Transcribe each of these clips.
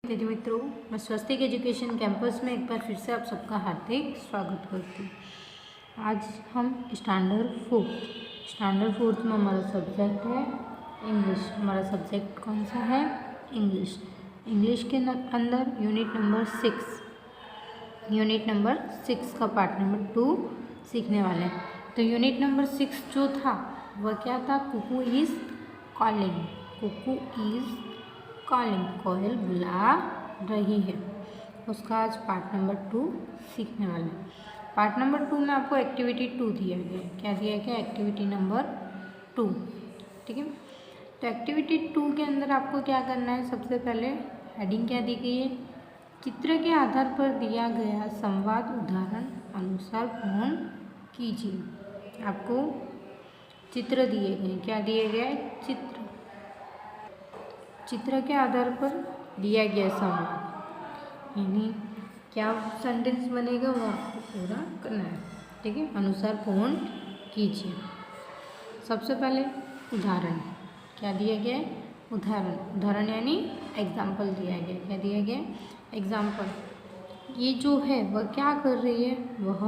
विद्यार्थी मित्रों, मैं स्वस्तिक एजुकेशन कैंपस में एक बार फिर से आप सबका हार्दिक स्वागत करती हूँ। आज हम स्टैंडर्ड फोर्थ में हमारा सब्जेक्ट है इंग्लिश। हमारा सब्जेक्ट कौन सा है? इंग्लिश के अंदर यूनिट नंबर 6 का पार्ट नंबर 2 सीखने वाले हैं। तो यूनिट नंबर 6 जो था वह क्या था? कुकू इज़ कॉलिंग, कोयल बुला रही है। उसका आज पार्ट नंबर 2 सीखने वाले हैं। पार्ट नंबर 2 में आपको एक्टिविटी 2 दिया गया है। क्या दिया गया? Activity number 2। ठीक है, तो एक्टिविटी 2 के अंदर आपको क्या करना है? सबसे पहले हेडिंग क्या दी गई है? चित्र के आधार पर दिया गया संवाद उदाहरण अनुसार पूर्ण कीजिए। आपको चित्र दिए गए। क्या दिए गए? चित्र के आधार पर दिया गया संवाद, यानी क्या सेंटेंस बनेगा वो आपको पूरा करना है। ठीक है, अनुसार पूर्ण कीजिए। सबसे पहले उदाहरण क्या दिया गया है? उदाहरण यानी एग्जाम्पल दिया गया। क्या दिया गया? एग्जाम्पल। ये जो है वह क्या कर रही है? वह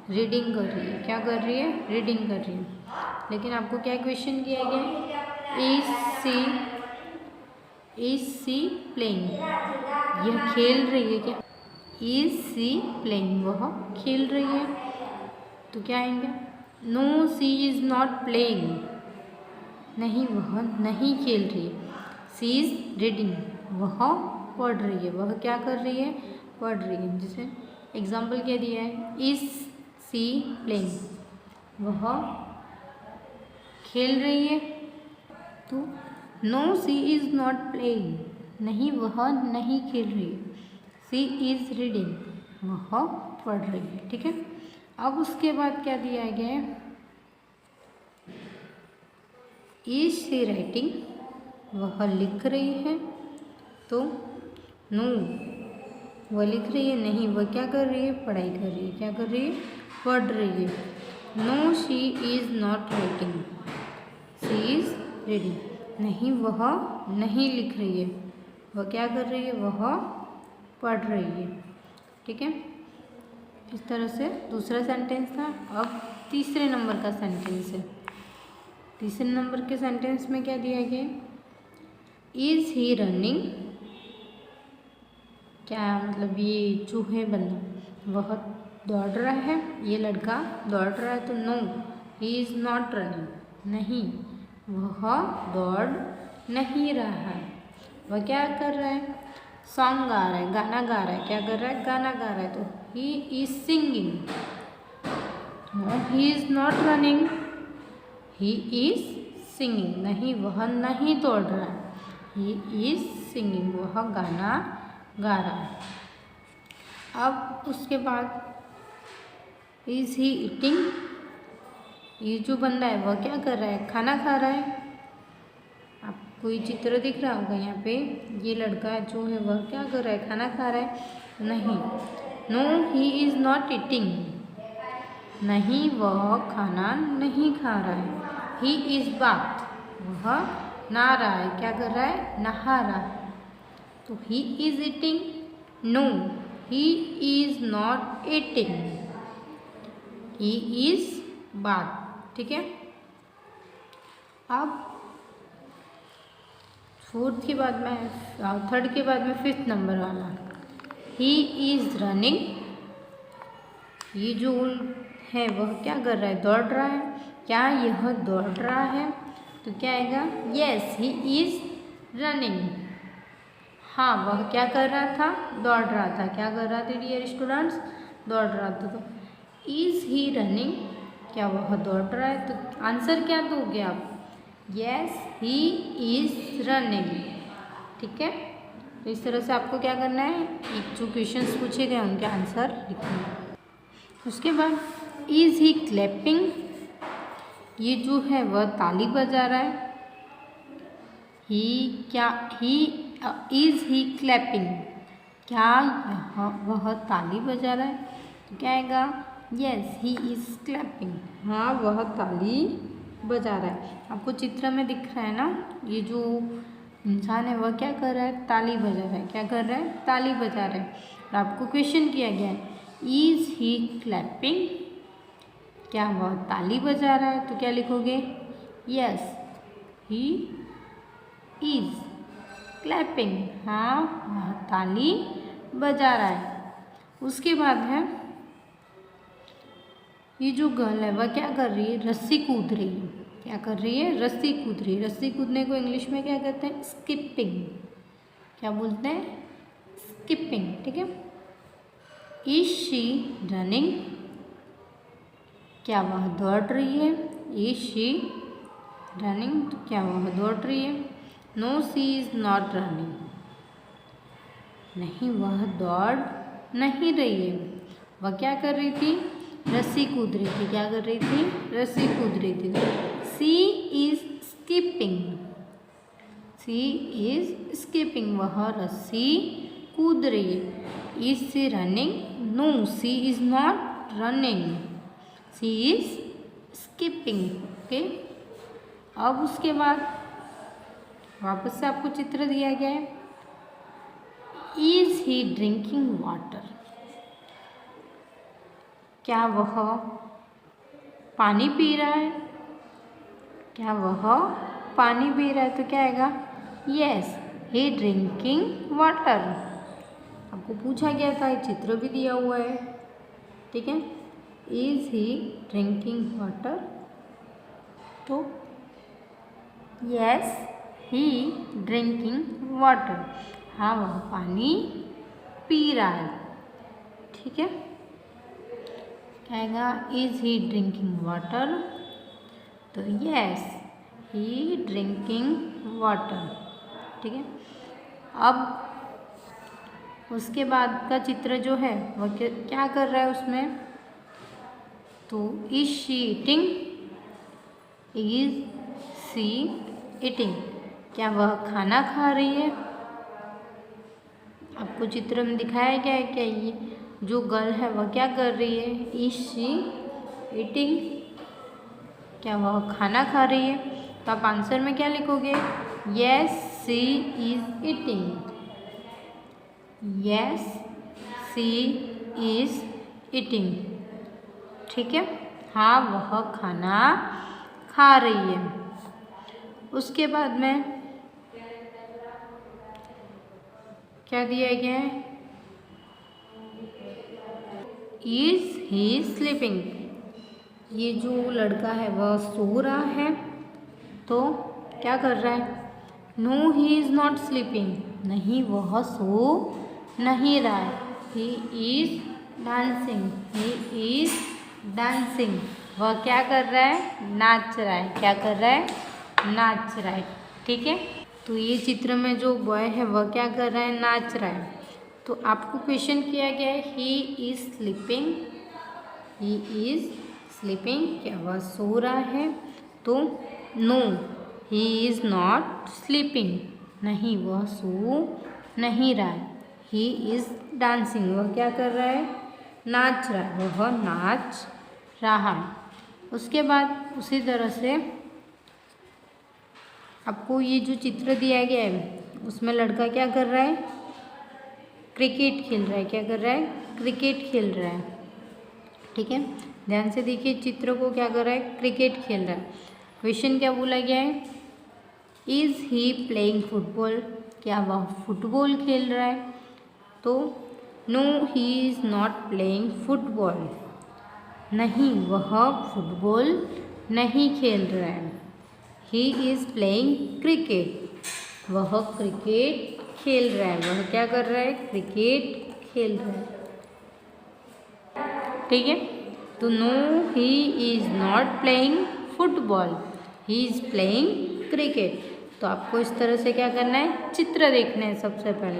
रीडिंग कर रही है। क्या कर रही है? रीडिंग कर रही है। लेकिन आपको क्या क्वेश्चन किया गया? Is she playing? यह खेल रही है क्या? Is she playing? वह खेल रही है। तो क्या आएंगे? No she is not playing. नहीं, वह नहीं खेल रही है। She is reading? वह पढ़ रही है। वह क्या कर रही है? पढ़ रही है। जैसे एग्जाम्पल क्या दिया है? Is she playing? वह खेल रही है। तो no she is not playing? नहीं, वह नहीं खेल रही है। She is reading? वह पढ़ रही है। ठीक है, अब उसके बाद क्या दिया गया है? Is she writing? वह लिख रही है। तो नो, वह लिख रही है नहीं, वह क्या कर रही है? पढ़ाई कर रही है। क्या कर रही है? पढ़ रही है। No she is not writing, she is reading? नहीं, वह नहीं लिख रही है। वह क्या कर रही है? वह पढ़ रही है। ठीक है, इस तरह से दूसरा सेंटेंस था। अब तीसरे नंबर का सेंटेंस है। तीसरे नंबर के सेंटेंस में क्या दिया गया? Is he running? क्या मतलब ये जो है बंदा वह दौड़ रहा है? ये लड़का दौड़ रहा है। तो no, he is not running? नहीं, वह दौड़ नहीं रहा है। वह क्या कर रहा है? सॉन्ग गा रहा है, गाना गा रहा है। क्या कर रहा है? गाना गा रहा है। तो he is singing. No, he is not running, he is singing? नहीं, वह नहीं दौड़ रहा है। He is singing? वह गाना गा रहा है। अब उसके बाद इज ही ईटिंग? ये जो बंदा है वह क्या कर रहा है? खाना खा रहा है। आपको ये चित्र दिख रहा होगा यहाँ पे। ये लड़का जो है वह क्या कर रहा है? खाना खा रहा है। नहीं, no he is not eating? नहीं, वह खाना नहीं खा रहा है। He is bath? वह नहा रहा है। क्या कर रहा है? नहा रहा है। तो he is eating? No, he is not eating, he is bath. ठीक है, अब थर्ड के बाद में फिफ्थ नंबर वाला, ही इज़ रनिंग? ये जो है वह क्या कर रहा है? दौड़ रहा है। क्या यह दौड़ रहा है? तो क्या आएगा? Yes, he is running. हाँ, वह क्या कर रहा था? दौड़ रहा था। क्या कर रहा था डियर स्टूडेंट्स? दौड़ रहा था। तो इज़ ही रनिंग? क्या वह दौड़ रहा है? तो आंसर क्या दोगे आप? Yes, he is running. ठीक है, तो इस तरह से आपको क्या करना है? जो क्वेश्चंस पूछे गए उनके आंसर लिखना है। उसके बाद इज़ ही क्लैपिंग? ये जो है वह ताली बजा रहा है। Is he clapping? क्या वह ताली बजा रहा है? तो क्या आएगा? Yes, he is clapping? हाँ, वह ताली बजा रहा है। आपको चित्र में दिख रहा है ना, ये जो इंसान है वह क्या कर रहा है, ताली बजा रहा है। क्या कर रहा है, ताली बजा रहा है। और आपको क्वेश्चन किया गया है, इज ही क्लैपिंग, क्या वह ताली बजा रहा है, तो क्या लिखोगे, यस ही इज क्लैपिंग, हाँ वह ताली बजा रहा है। उसके बाद है ये जो गर्ल है वह क्या कर रही है, रस्सी कूद रही है। क्या कर रही है, रस्सी कूद रही है। रस्सी कूदने को इंग्लिश में क्या कहते हैं, स्किपिंग। क्या बोलते हैं, स्किपिंग, ठीक है। इज शी रनिंग, क्या वह दौड़ रही है। इज शी रनिंग, तो क्या वह दौड़ रही है। No she is not running, नहीं वह दौड़ नहीं रही है। वह क्या कर रही थी, रस्सी कूद रही थी। क्या कर रही थी, रस्सी कूद रही थी। She is skipping, she is skipping, वह रस्सी कूद रही है। Is she running, no she is not running, she is skipping, okay. अब उसके बाद वापस से आपको चित्र दिया गया है, इज ही ड्रिंकिंग वाटर, क्या वह पानी पी रहा है। क्या वह पानी पी रहा है, तो क्या आएगा, यस ही ड्रिंकिंग वाटर। आपको पूछा गया था, ये चित्र भी दिया हुआ है, ठीक है। इज ही ड्रिंकिंग वाटर, तो यस ही ड्रिंकिंग वाटर, हाँ वह पानी पी रहा है, ठीक है। क्या आएगा, इज ही ड्रिंकिंग वाटर, तो यस ही ड्रिंकिंग वाटर, ठीक है। अब उसके बाद का चित्र जो है वह क्या कर रहा है उसमें, तो is she eating, is she eating, क्या वह खाना खा रही है। आपको चित्र में दिखाया गया है, क्या ये जो गर्ल है वह क्या कर रही है, इज शी ईटिंग, क्या वह खाना खा रही है। तो आप आंसर में क्या लिखोगे, yes she is eating, yes she is eating, ठीक है, हाँ वह खाना खा रही है। उसके बाद में क्या दिया गया है, इज ही स्लीपिंग, ये जो लड़का है वह सो रहा है, तो क्या कर रहा है, no he is not sleeping, नहीं वह सो नहीं रहा है। He is dancing, he is dancing, वह क्या कर रहा है, नाच रहा है। क्या कर रहा है, नाच रहा है, ठीक है। तो ये चित्र में जो बॉय है वह क्या कर रहा है, नाच रहा है। तो आपको क्वेश्चन किया गया है, he is sleeping, he is sleeping, क्या वह सो रहा है, तो no he is not sleeping, नहीं वह सो नहीं रहा है। ही इज़ डांसिंग, वह क्या कर रहा है, नाच रहा है, वह नाच रहा है। उसके बाद उसी तरह से आपको ये जो चित्र दिया गया है उसमें लड़का क्या कर रहा है, क्रिकेट खेल रहा है। क्या कर रहा है, क्रिकेट खेल रहा है, ठीक है। ध्यान से देखिए चित्र को, क्या कर रहा है, क्रिकेट खेल रहा है। क्वेश्चन क्या बोला गया है, इज़ ही प्लेइंग फुटबॉल, क्या वह फुटबॉल खेल रहा है, तो no he is not playing football, नहीं वह फुटबॉल नहीं खेल रहा है। ही इज़ प्लेइंग क्रिकेट, वह क्रिकेट खेल रहा है, वह क्या कर रहा है, क्रिकेट खेल रहा है, ठीक है। तो no he is not playing football, he is playing cricket. तो आपको इस तरह से क्या करना है, चित्र देखना है सबसे पहले।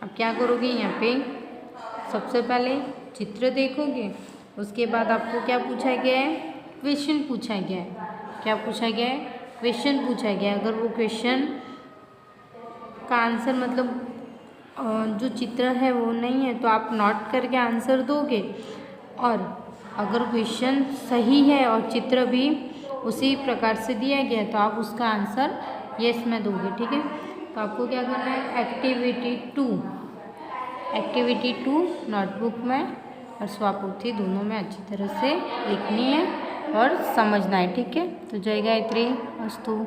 अब क्या करोगे, यहाँ पे सबसे पहले चित्र देखोगे, उसके बाद आपको क्या पूछा गया है, क्वेश्चन पूछा गया है। क्या पूछा गया है, क्वेश्चन पूछा गया है। अगर वो क्वेश्चन का आंसर मतलब जो चित्र है वो नहीं है तो आप नोट करके आंसर दोगे, और अगर क्वेश्चन सही है और चित्र भी उसी प्रकार से दिया गया तो आप उसका आंसर यस में दोगे, ठीक है। तो आपको क्या करना है, एक्टिविटी 2 नोटबुक में और स्वापोथी दोनों में अच्छी तरह से लिखनी है और समझना है, ठीक है। तो जय गायत्री, अस्तु।